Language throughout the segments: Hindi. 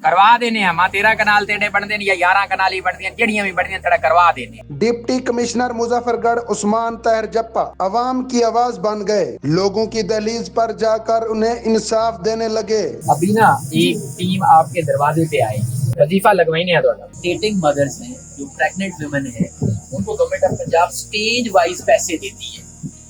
करवा देने हैं। मां 13 कनाल तेड़े बन देने या 11 कनाल ही बन दिया, जड़ियां भी बढ़िया तेरा करवा देने। डिप्टी कमिश्नर मुजफ्फरगढ़ उस्मान ताहिर जप्पा अवाम की आवाज बन गए, लोगों की दहलीज पर जाकर उन्हें इंसाफ देने लगे। अभी ना एक टीम आपके दरवाजे पे आई, वजीफा लगवाई है थोड़ा। स्टेटिंग मदर्स हैं जो प्रेग्नेंट वुमेन है, उनको government of Punjab stage wise पैसे देती है।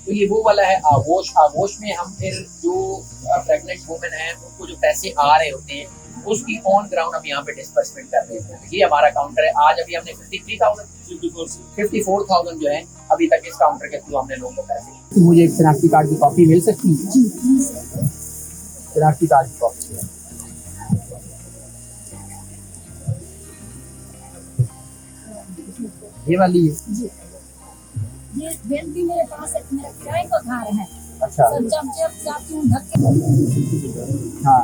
तो ये वो वाला है आगोश। आगोश में हम फिर जो प्रेग्नेंट वुमेन है उनको जो पैसे आ रहे होते हैं उसकी ऑन ग्राउंड हम यहाँ पे डिस्बर्समेंट कर देते हैं। ये हमारा काउंटर है। आज अभी हमने 54,000 जो है अभी तक इस काउंटर के थ्रू हमने लोगों को पैसे। मुझे एक शनाख्ती कार्ड की कॉपी मिल सकती है? शनाख्ती कार्ड की कॉपी ये वाली है। ये बिल भी मेरे पास है, मेरा किराए का घर है। अच्छा। जब जाती हूँ धक्के। हाँ,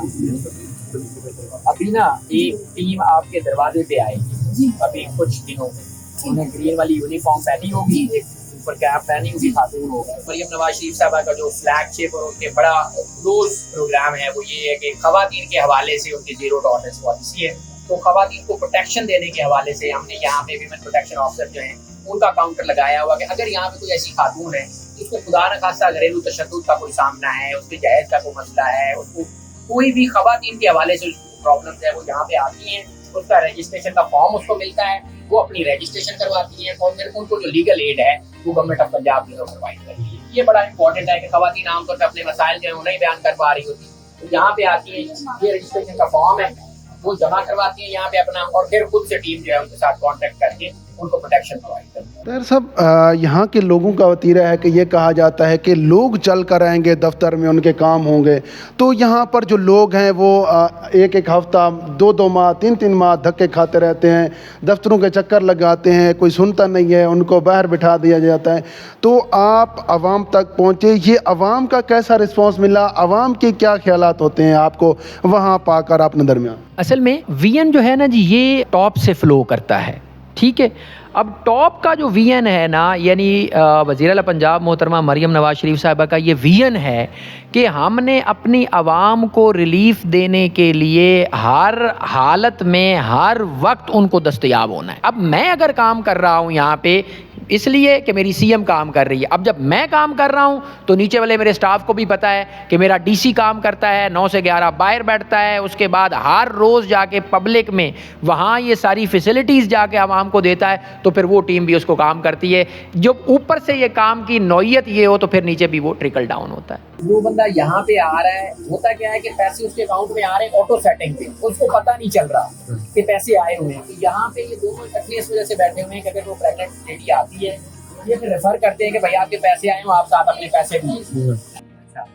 अभी ना एक टीम आपके दरवाजे पे आएगी अभी कुछ दिनों में। उन्हें ग्रीन वाली यूनिफॉर्म पहनी होगी, एक ऊपर कैप पहनी होगी, खातून होगी। मरियम नवाज शरीफ साहबा का जो फ्लैगशिप और उनके बड़ा क्लोज प्रोग्राम है वो ये है कि खवातीन के हवाले से उनकी जीरो टॉलरेंस पॉलिसी है। तो खवातीन को प्रोटेक्शन देने के हवाले से हमने यहाँ पे वीमेन प्रोटेक्शन ऑफिसर जो है उनका काउंटर लगाया हुआ कि अगर यहाँ पे कोई ऐसी खातून है जिसको खुदा न खास्ता घरेलू तशद्दुद का कोई सामना है, उसके जहेज का कोई मसला है, उसको कोई भी खवातीन के हवाले से प्रॉब्लम है, वो यहाँ पे आती हैं, उसका रजिस्ट्रेशन का फॉर्म उसको मिलता है, वो अपनी रजिस्ट्रेशन करवाती है और फिर उनको जो लीगल एड है वो गवर्नमेंट ऑफ पंजाब जो प्रोवाइड करती है। ये बड़ा इंपॉर्टेंट है कि खवातीन आमतौर पर अपने मसाइल जो है वो नहीं बयान कर पा रही होती, तो यहाँ पे आती है, ये रजिस्ट्रेशन का फॉर्म है वो जमा करवाती है यहाँ पे अपना, और फिर खुद से टीम जो है उनके साथ कॉन्टेक्ट करके उनको प्रोटेक्शन प्रोवाइड करती है। ताहिर साहब, यहाँ के लोगों का वतीरा है कि ये कहा जाता है कि लोग चल कर आएंगे दफ्तर में, उनके काम होंगे, तो यहाँ पर जो लोग हैं वो एक एक हफ्ता 2-2 माह 3-3 माह धक्के खाते रहते हैं, दफ्तरों के चक्कर लगाते हैं, कोई सुनता नहीं है, उनको बाहर बिठा दिया जाता है। तो आप आवाम तक पहुँचे, ये आवाम का कैसा रिस्पॉन्स मिला, आवाम के क्या ख्यालात होते हैं आपको वहाँ पाकर अपने दरमियान? असल में वीएन जो है ना जी, ये टॉप से फ्लो करता है, ठीक है। अब टॉप का जो वीएन है ना, यानी वज़ीर आला पंजाब मोहतरमा मरियम नवाज शरीफ साहिबा का ये वीएन है कि हमने अपनी आवाम को रिलीफ देने के लिए हर हालत में हर वक्त उनको दस्तयाब होना है। अब मैं अगर काम कर रहा हूँ यहाँ पे इसलिए कि मेरी सीएम काम कर रही है, अब जब मैं काम कर रहा हूँ तो नीचे वाले मेरे स्टाफ को भी पता है कि मेरा डीसी काम करता है, 9 से 11 बाहर बैठता है, उसके बाद हर रोज़ जाके पब्लिक में वहाँ ये सारी फैसिलिटीज़ जाके आवाम को देता है, तो फिर वो टीम भी उसको काम करती है। जब ऊपर से ये काम की नौयत ये हो तो फिर नीचे भी वो ट्रिकल डाउन होता है। वो बंदा यहाँ पे आ रहा है, होता क्या है कि पैसे उसके अकाउंट में आ रहे हैं ऑटो सेटिंग पे, उसको पता नहीं चल रहा कि पैसे आए हुए हैं। तो यहाँ पे ये दोनों इकट्ठे इस वजह से बैठे हुए हैं कि अगर वो प्रेग्नेंट लेडी आती है ये फिर रेफर करते हैं कि भाई आपके पैसे आए हो, आप साथ अपने पैसे दिए। अच्छा,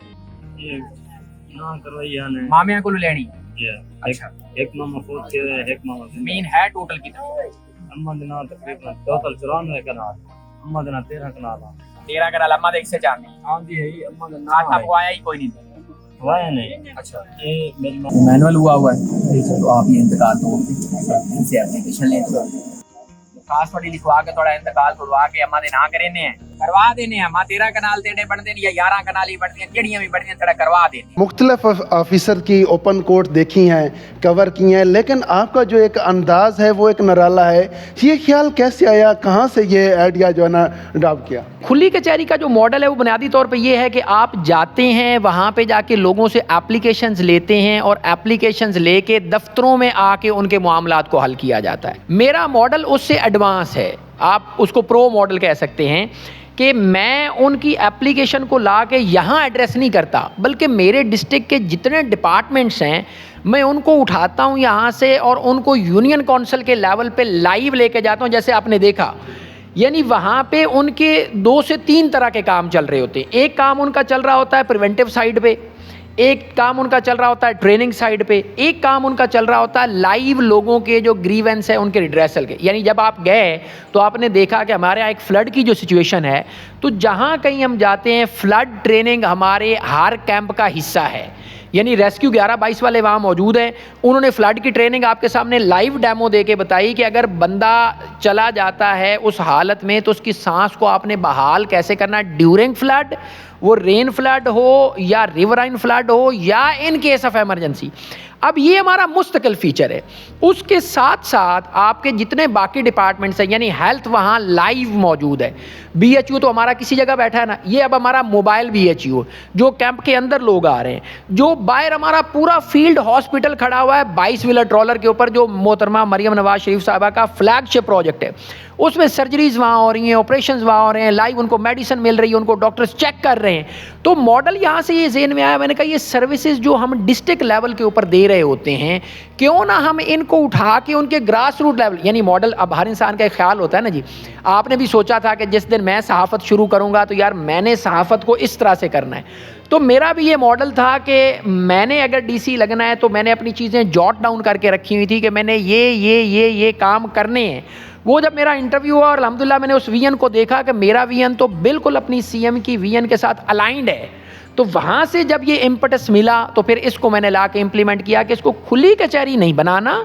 ये ना करवाइया ने मामिया को लेनी। अच्छा, एक मामा फौत के एक मामा मीन है टोटल कितना? अम्मा दिना तकरीबन टोटल 94 कनाल, अम्मा दिना 13 कनाल 13 कनाल। अम्मा देख से जाने आंधी है अम्मा दिना आज आपको आया ही कोई नहीं वाया नहीं। अच्छा, ये मेरी मैनुअल हुआ है, तो आप ये इंतकाल तो इनसे एप्लीकेशन लें तो खास थोड़ी लिखवा के थोड़ा इंतकाल करवा के अम्मा दे ना करेने हैं, करवा देने हैं। मां 13 कनाल तेड़े बन देने या 11 कनाल ही बन देने, जड़ियां भी बढ़िया तेरा करवा देने। मुख्तलिफ ऑफिसर की ओपन कोर्ट देखी हैं, कवर की हैं, लेकिन आपका जो एक अंदाज़ है वो एक निराला है। ये ख्याल कैसे आया, कहाँ से ये आइडिया जो है ना अडॉप्ट किया? खुली कचहरी का जो मॉडल है वो बुनियादी तौर पे ये है कि आप जाते हैं वहाँ पे जाके लोगों से एप्लीकेशंस लेते हैं और एप्लीकेशंस लेके दफ्तरों में आके उनके मामलात को हल किया जाता है। मेरा मॉडल उससे एडवांस है, आप उसको प्रो मॉडल कह सकते हैं कि मैं उनकी एप्लीकेशन को ला के यहाँ एड्रेस नहीं करता, बल्कि मेरे डिस्ट्रिक्ट के जितने डिपार्टमेंट्स हैं मैं उनको उठाता हूँ यहाँ से और उनको यूनियन काउंसिल के लेवल पे लाइव लेके जाता हूँ। जैसे आपने देखा, यानी वहाँ पे उनके 2 से 3 तरह के काम चल रहे होते हैं। एक काम उनका चल रहा होता है प्रिवेंटिव साइड पे, एक काम उनका चल रहा होता है ट्रेनिंग साइड पे, एक काम उनका चल रहा होता है लाइव लोगों के जो ग्रीवेंस है उनके रिड्रेसल के। यानी जब आप गए तो आपने देखा कि हमारे यहाँ एक फ्लड की जो सिचुएशन है, तो जहाँ कहीं हम जाते हैं फ्लड ट्रेनिंग हमारे हर कैंप का हिस्सा है। यानी रेस्क्यू 11-22 वाले वहाँ मौजूद हैं, उन्होंने फ्लड की ट्रेनिंग आपके सामने लाइव डेमो दे के बताई कि अगर बंदा चला जाता है उस हालत में तो उसकी सांस को आपने बहाल कैसे करना ड्यूरिंग फ्लड, वो रेन फ्लड हो या रिवराइन फ्लड हो या इन केस ऑफ एमरजेंसी। अब ये हमारा मुस्तकिल फीचर है। उसके साथ साथ आपके जितने बाकी डिपार्टमेंट्स हैं, यानी हेल्थ वहाँ लाइव मौजूद है। BHU तो हमारा किसी जगह बैठा है ना, ये अब हमारा मोबाइल BHU, जो कैंप के अंदर लोग आ रहे हैं, जो बाहर हमारा पूरा फील्ड हॉस्पिटल खड़ा हुआ है 22 व्हीलर ट्रॉलर के ऊपर, जो मोहतरमा मरियम नवाज शरीफ साहबा का फ्लैगशिप प्रोजेक्ट है। उसमें सर्जरीज वहाँ हो रही हैं, ऑपरेशंस वहाँ हो रहे हैं, लाइव उनको मेडिसिन मिल रही है, उनको डॉक्टर्स चेक कर रहे हैं। तो मॉडल यहाँ से ये ज़हन में आया, मैंने कहा ये सर्विसेज जो हम डिस्ट्रिक्ट लेवल के ऊपर दे रहे होते हैं, क्यों ना हम इनको उठा के उनके ग्रास रूट लेवल, यानी मॉडल, अब हर इंसान का एक ख्याल होता है ना जी, आपने भी सोचा था कि जिस दिन मैं सहाफ़त शुरू करूँगा तो यार मैंने सहाफ़त को इस तरह से करना है। तो मेरा भी ये मॉडल था कि मैंने अगर DC लगना है तो मैंने अपनी चीज़ें जॉट डाउन करके रखी हुई थी कि मैंने ये काम करने हैं। वो जब मेरा इंटरव्यू हुआ और अल्हम्दुलिल्लाह मैंने उस विजन को देखा कि मेरा विजन तो बिल्कुल अपनी CM की विजन के साथ अलाइंड है, तो वहाँ से जब ये इम्पटस मिला तो फिर इसको मैंने ला के इम्प्लीमेंट किया कि इसको खुली कचहरी नहीं बनाना,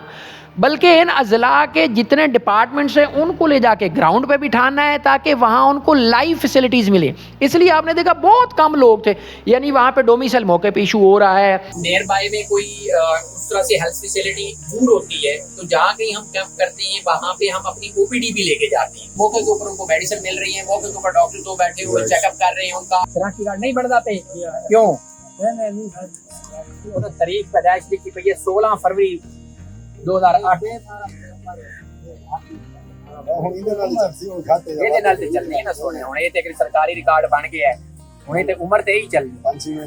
बल्कि इन अजला के जितने डिपार्टमेंट्स हैं उनको ले जाके ग्राउंड पे बिठाना है, ताकि वहाँ उनको लाइव फैसिलिटीज़ मिले। इसलिए आपने देखा बहुत कम लोग थे, यानी वहाँ पे डोमिसाइल मौके पे इशू हो रहा है। नियर बाय में कोई उस तरह से हेल्थ फैसिलिटी दूर होती है, तो जहाँ कहीं हम कैंप करते हैं वहाँ पे हम अपनी OPD भी लेके जाते हैं। मौके के ऊपर उनको मेडिसिन मिल रही है, मौके के ऊपर डॉक्टर तो बैठे हुए चेकअप कर रहे हैं, उनका शनाख्ती कार्ड नहीं बन जाते। क्यों? तारीख पैदाइश लिखी पई है 16 फरवरी 2008। ਇਹਦੇ ਨਾਲ ਤੇ ਚੱਲਣੀ ਹੈ ਨਾ ਸੋਹਣੇ, ਹੁਣ ਇਹ ਤੇ ਇੱਕ ਸਰਕਾਰੀ ਰਿਕਾर्ड बन गया है, हुई तो उम्र तो यही चल रही।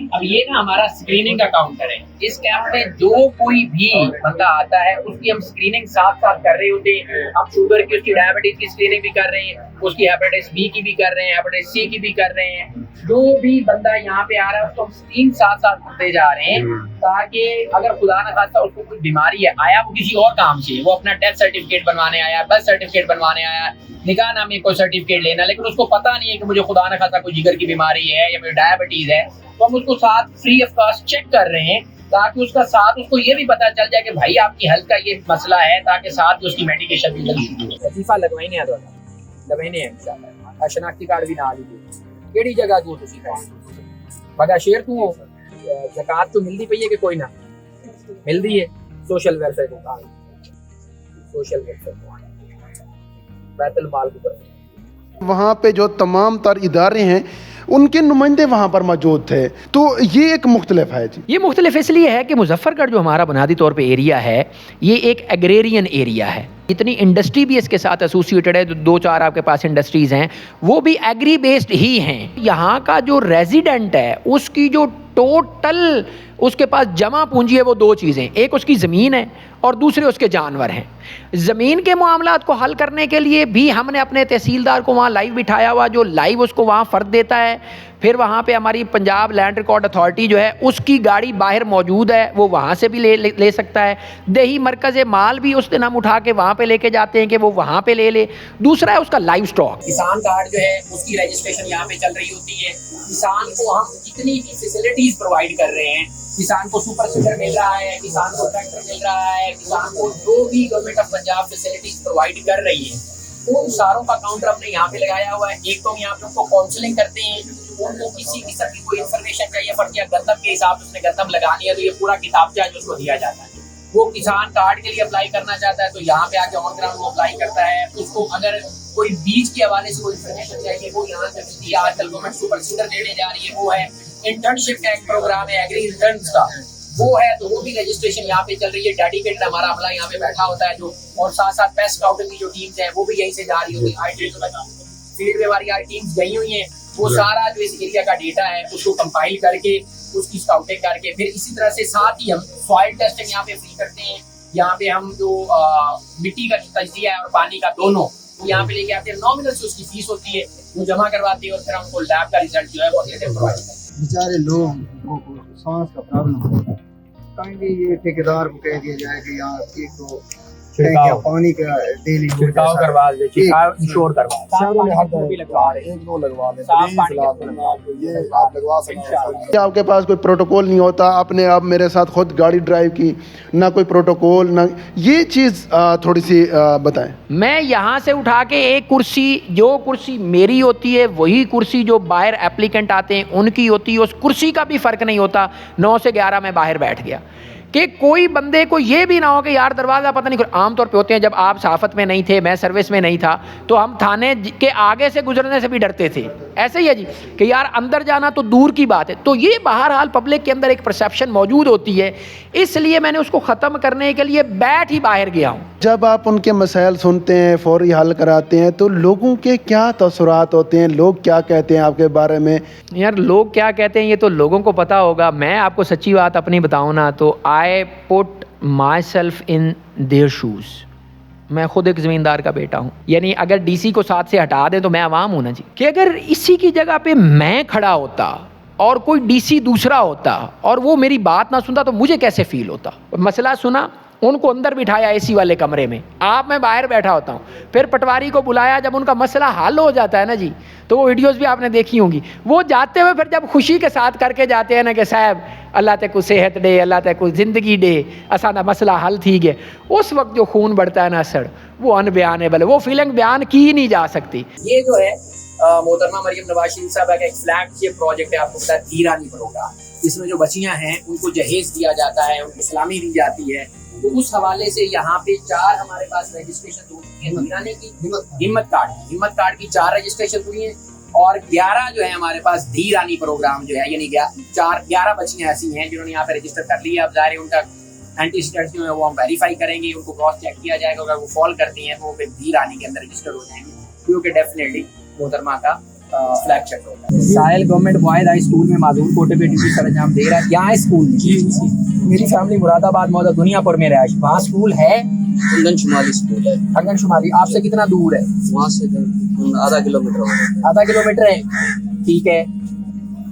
अब ये ना हमारा स्क्रीनिंग का काउंटर है। इस कैंप में जो कोई भी बंदा आता है उसकी हम स्क्रीनिंग साथ साथ कर रहे होते हैं। हम शुगर की, उसकी डायबिटीज की स्क्रीनिंग भी कर रहे हैं, उसकी हेपेटाइटिस B की भी कर रहे हैं, हेपेटाइटिस C की भी कर रहे हैं। जो भी बंदा यहाँ पे आ रहा है उसको हम स्क्रीन साथ साथ करते जा रहे हैं, ताकि अगर खुदा न खास्ता उसको कोई बीमारी है, आया वो किसी और काम से, वो अपना डेथ सर्टिफिकेट बनवाने आया, बर्थ सर्टिफिकेट बनवाने आया, निकाह नामे कोई सर्टिफिकेट लेना, लेकिन उसको पता नहीं है कि मुझे खुदा न खास्ता कोई जिगर की बीमारी है या मुझे डायबिटीज है, तो हम उसको साथ फ्री ऑफ कॉस्ट चेक कर रहे हैं, ताकि उसका साथ उसको ये भी पता चल जाए कि भाई आपकी हेल्थ का ये मसला है, ताकि साथ उसकी मेडिकेशन भी लगी। वजीफा लगवाने है, लगवाने है इंशाल्लाह। शनाख्ती कार्ड भी ना लीजिए। केड़ी जगह तू तुसी बगा शेर तू ज़कात तो मिलदी पई है कि कोई ना मिलदी है? सोशल वेलफेयर को, सोशल वेलफेयर को बैतुल माल को। वहाँ पे जो तमाम तर इदारे हैं उनके नुमाइंदे वहाँ पर मौजूद थे, तो ये एक मुख्तलिफ है जी। ये मुख्तलिफ इसलिए है कि मुजफ्फरगढ़ जो हमारा बुनियादी तौर पे एरिया है, ये एक एग्रेरियन एरिया है। इतनी इंडस्ट्री भी इसके साथ एसोसिएटेड है, दो चार आपके पास इंडस्ट्रीज़ हैं, वो भी एग्री बेस्ड ही हैं। यहाँ का जो रेजिडेंट है उसकी जो टोटल उसके पास जमा पूंजी है वो दो चीज़ें, एक उसकी ज़मीन है और दूसरे उसके जानवर हैं। ज़मीन के मामलात को हल करने के लिए भी हमने अपने तहसीलदार को वहाँ लाइव बिठाया हुआ, जो लाइव उसको वहाँ फ़र्द देता है। फिर वहाँ पे हमारी पंजाब लैंड रिकॉर्ड अथॉरिटी जो है उसकी गाड़ी बाहर मौजूद है, वो वहाँ से भी ले सकता है। देही मरकज़ माल भी उस दिन हम उठा के वहाँ पे लेके जाते हैं कि वो वहाँ पे ले। दूसरा है उसका लाइव स्टॉक। किसान कार्ड जो है उसकी रजिस्ट्रेशन यहाँ पे चल रही होती है। किसान को हम जितनी भी फैसिलिटीज प्रोवाइड कर रहे हैं, किसान को सुपर सीडर मिल रहा है, किसान को ट्रैक्टर मिल रहा है, किसान को जो भी government of Punjab facilities provide कर रही है, उन सारों का काउंटर हमने यहाँ पे लगाया हुआ है। एक तो यहाँ पे उनको काउंसलिंग करते हैं, उनको किसी किस्म की कोई इन्फॉर्मेशन चाहिए पड़ती है, गंतव्य के हिसाब से उसने गंतव्य लगानी है, तो ये पूरा किताबचा जो उसको दिया जाता है। वो किसान कार्ड के लिए अप्लाई करना चाहता है तो यहाँ पे आके ऑन ग्राउंड वो अप्लाई करता है। उसको अगर कोई बीज के हवाले से कोई इन्फॉर्मेशन चाहिए वो यहाँ से मिलती है। आजकल गवर्नमेंट सुपर सीडर देने जा रही है, वो है इंटर्नशिप का एक प्रोग्राम है एग्री इंटर्न्स का, वो है, तो वो भी रजिस्ट्रेशन यहाँ पे चल रही है। डेडिकेटेड हमारा अमला यहाँ पे बैठा होता है जो, और साथ साथ पेस्ट स्काउटिंग की जो टीम्स है वो भी यहीं से जा रही होती है। फील्ड में हमारी टीम्स गई हुई हैं, वो सारा जो इस एरिया का डेटा है उसको कंपाइल करके उसकी स्काउटिंग करके, फिर इसी तरह से साथ ही हम सॉइल टेस्टिंग यहाँ पे फ्री करते हैं। यहाँ पे हम जो मिट्टी का तजिया है और पानी का दोनों यहाँ पे लेके आते हैं। नॉमिनल से उसकी फीस होती है, वो जमा करवाते हैं और फिर हमको लैब का रिजल्ट जो है वो प्रोवाइड करते हैं। बेचारे लोगों को सांस का प्रॉब्लम होता है, कहीं ये ठेकेदार को कह दिया जाए कि यहाँ एक तो पानी का डेली छिड़काव करवा दे, इंश्योर करवा शहरों में हर भी लगवा रहे हैं, एक दो लगवा लें, साफ पानी ये आप लगवा सकते हैं। आपके पास कोई प्रोटोकॉल नहीं होता, आपने आप मेरे साथ खुद गाड़ी ड्राइव की, ना कोई प्रोटोकॉल, ना ये चीज़ थोड़ी सी बताएं। मैं यहाँ से उठा के एक कुर्सी, जो कुर्सी मेरी होती है वही कुर्सी जो बाहर एप्लीकेंट आते हैं उनकी होती है, उस कुर्सी का भी फ़र्क नहीं होता। 9 से 11 में बाहर बैठ गया। कि कोई बंदे को ये भी ना हो कि यार दरवाज़ा पता नहीं, आमतौर पे होते हैं, जब आप सहाफ़त में नहीं थे, मैं सर्विस में नहीं था, तो हम थाने के आगे से गुजरने से भी डरते थे। ऐसे ही है जी कि यार अंदर जाना तो दूर की बात है। तो ये बहरहाल पब्लिक के अंदर एक परसेप्शन मौजूद होती है, इसलिए मैंने उसको ख़त्म करने के लिए बैठ ही बाहर गया हूँ। जब आप उनके मसाइल सुनते हैं, फौरी हल कराते हैं, तो लोगों के क्या तसुरात होते हैं, लोग क्या कहते हैं आपके बारे में? यार लोग क्या कहते हैं ये तो लोगों को पता होगा। मैं आपको सच्ची बात अपनी बताऊँ ना, तो I put my self in their shoes. मैं खुद एक ज़मींदार का बेटा हूँ, यानी अगर डीसी को साथ से हटा दें तो मैं अवाम हूँ ना जी, कि अगर इसी की जगह पे मैं खड़ा होता और कोई डीसी दूसरा होता और वो मेरी बात ना सुनता तो मुझे कैसे फील होता। मसला सुना, उनको अंदर बिठाया एसी वाले कमरे में, आप मैं बाहर बैठा होता हूँ, फिर पटवारी को बुलाया, जब उनका मसला हल हो जाता है ना जी, तो वो वीडियोस भी आपने देखी होंगी, वो जाते हुए फिर जब खुशी के साथ करके जाते हैं ना कि साहब अल्लाह तेको सेहत दे, अल्लाह तेको ज़िंदगी दे, असाना मसला हल थी गया, उस वक्त जो खून बढ़ता है ना सर, वो अनबयानेबल है, वो फीलिंग बयान की ही नहीं जा सकती। ये जो है मोहतरमा मरियम नवाज शरीफ साहब का एक फ्लैगशिप प्रोजेक्ट है, आपको पता है, धीरानी प्रोग्राम। इसमें जो बच्चियां हैं उनको जहेज दिया जाता है, उनको सलामी दी जाती है। तो उस हवाले से यहाँ पे 4 हमारे पास रजिस्ट्रेशन हुई है धीरानी की, हिम्मत कार्ड की 4 रजिस्ट्रेशन हुई है, और 11 जो है हमारे पास धीरानी प्रोग्राम जो है, यानी 11 बच्चियां ऐसी हैं जिन्होंने यहाँ पे रजिस्टर कर लिया। अब ज़ाहिर उनका एंटीसीडेंट्स जो है वो हम वेरीफाई करेंगे, उनको क्रॉस चेक किया जाएगा, अगर वो फॉल करती हैं तो वो फिर धीरानी के अंदर रजिस्टर हो जाएंगे, क्योंकि डेफिनेटली मोहतरमा का फ्लैगशिप होगा। साहिल गवर्नमेंट बॉयज हाई स्कूल में माजूर कोटे पे ड्यूटी सर अंजाम दे रहा है। यहाँ स्कूल में जी मेरी फैमिली मुरादाबाद मौदा दुनियापुर में रहा, वहाँ स्कूल है, अंगन शुमाली स्कूल है। अंगन शुमारी आपसे कितना दूर है? वहाँ से आधा किलोमीटर। आधा किलोमीटर है, ठीक है।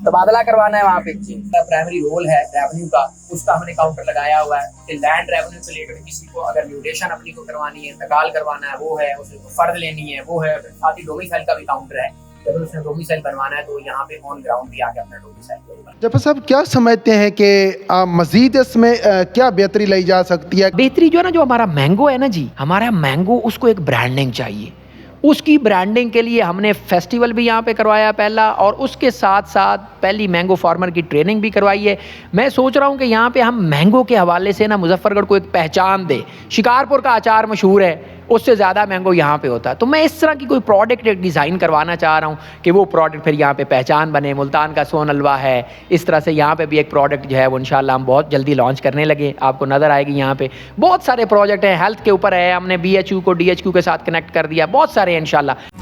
तबादला करवाना है वहाँ पे, प्राइमरी रोल है रेवेन्यू का, उसका हमने काउंटर लगाया हुआ है कि लैंड रेवेन्यू से रिलेटेड किसी को अगर म्यूटेशन अपनी को करवानी है, इंतकाल करवाना है, वो है, उसे फर्द लेनी है, वो है। साथ ही डोमिसाइल का भी काउंटर है, जब उसने डोमिसाइल बनवाना है तो यहाँ पे ऑन ग्राउंड भी आके अपना डोमिसाइल करेगा। जफर साहब क्या समझते हैं कि मजीद इसमें क्या बेहतरी लाई जा सकती है? बेहतरी जो है ना, जो हमारा मैंगो है ना जी, हमारा मैंगो उसको एक ब्रांडिंग चाहिए। उसकी ब्रांडिंग के लिए हमने फेस्टिवल भी यहाँ पे करवाया पहला, और उसके साथ साथ पहली मैंगो फार्मर की ट्रेनिंग भी करवाई है। मैं सोच रहा हूँ कि यहाँ पे हम मैंगो के हवाले से ना मुजफ्फरगढ़ को एक पहचान दे। शिकारपुर का अचार मशहूर है, उससे ज़्यादा मैंगो यहाँ पे होता है। तो मैं इस तरह की कोई प्रोडक्ट एक डिज़ाइन करवाना चाह रहा हूँ कि वो प्रोडक्ट फिर यहाँ पे पहचान बने। मुल्तान का सोन हलवा है, इस तरह से यहाँ पे भी एक प्रोडक्ट जो है वो इंशाल्लाह हम बहुत जल्दी लॉन्च करने लगे, आपको नज़र आएगी। यहाँ पे बहुत सारे प्रोजेक्ट हैं, हेल्थ के ऊपर है, हमने BHU को DHQ के साथ कनेक्ट कर दिया, बहुत सारे हैं इंशाल्लाह।